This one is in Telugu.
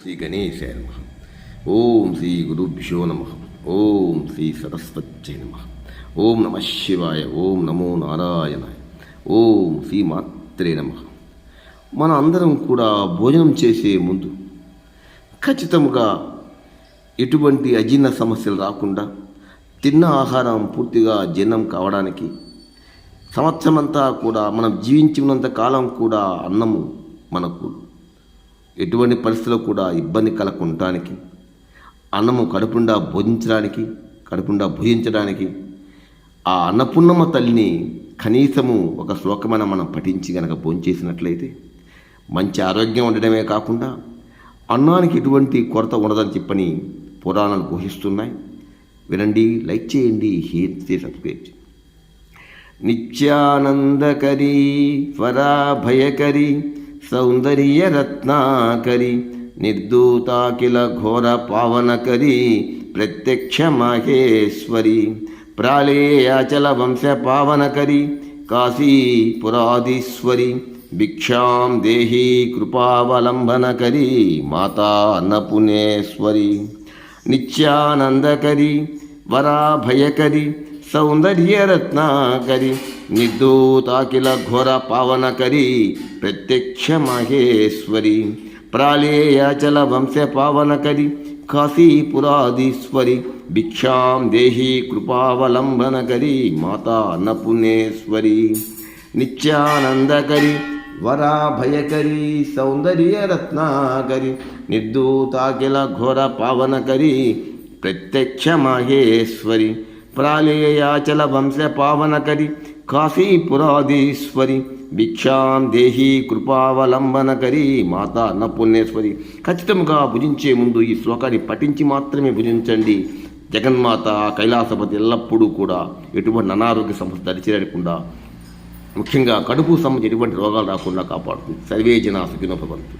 శ్రీ గణేశాయ నమః. ఓం శ్రీ గురుభ్యో నమః. ఓం శ్రీ సరస్వత్యై నమః. ఓం నమః శివాయ. ఓం నమో నారాయణాయ. ఓం శ్రీ మాత్రే నమః. మన అందరం కూడా భోజనం చేసే ముందు ఖచ్చితంగా ఎటువంటి అజీర్ణ సమస్యలు రాకుండా తిన్న ఆహారం పూర్తిగా జీర్ణం కావడానికి సంవత్సరమంతా కూడా మనం జీవించినంత కాలం కూడా అన్నము మనకు ఎటువంటి పరిస్థితుల్లో కూడా ఇబ్బంది కలగకుండటానికి అన్నము కడుపుండా భుజించడానికి ఆ అన్నపూర్ణమ్మ తల్లిని కనీసము ఒక శ్లోకమైన మనం పఠించి కనుక భోంచేసినట్లయితే మంచి ఆరోగ్యం ఉండడమే కాకుండా అన్నానికి ఎటువంటి కొరత ఉండదని చెప్పని పురాణాలు ఘోషిస్తున్నాయి. వినండి, లైక్ చేయండి, షేర్ చేసి సబ్స్క్రైబ్ చేయండి. నిత్యానందకరీ పరాభయకరీ సౌందర్య రత్నాకరి నిర్దూతాకిల ఘోర పావనకరి ప్రత్యక్ష మహేశ్వరి ప్రాళేయాచల వంశ పావనకరి కాశీపురాధీశ్వరి భిక్షాం దేహి కృపావలంబనకరి మాతా అన్నపూర్ణేశ్వరి. నిత్యానందకరి వరాభయకరి సౌందర్య రత్నాకరి నిర్దూతాకిల ఘోర పావనకరి ప్రత్యక్ష మహేశ్వరి ప్రాళేయాచల వంశ పావనకరి కాశీపురాధీశ్వరి భిక్షాం దేహి కృపావలంబనకరి మాతా అన్నపూర్ణేశ్వరి. నిత్యానందకరి వరాభయకరి సౌందర్య రత్నాకరి నిర్దూతాకిల ఘోర పావనకరి ప్రత్యక్ష మహేశ్వరి ప్రాళేయాచల వంశ పావనకరి కాశీపురాధీశ్వరి భిక్షాం దేహి కృపావలంబనకరి మాతా అన్నపూర్ణేశ్వరి. ఖచ్చితంగా భుజించే ముందు ఈ శ్లోకాన్ని పఠించి మాత్రమే భుజించండి. జగన్మాత కైలాసపతి ఎల్లప్పుడూ కూడా ఎటువంటి అనారోగ్య సమస్య దరిచేరకుండా, ముఖ్యంగా కడుపు సంబంధించి ఎటువంటి రోగాలు రాకుండా కాపాడుతుంది. సర్వే జనా సుఖినో భవంతు.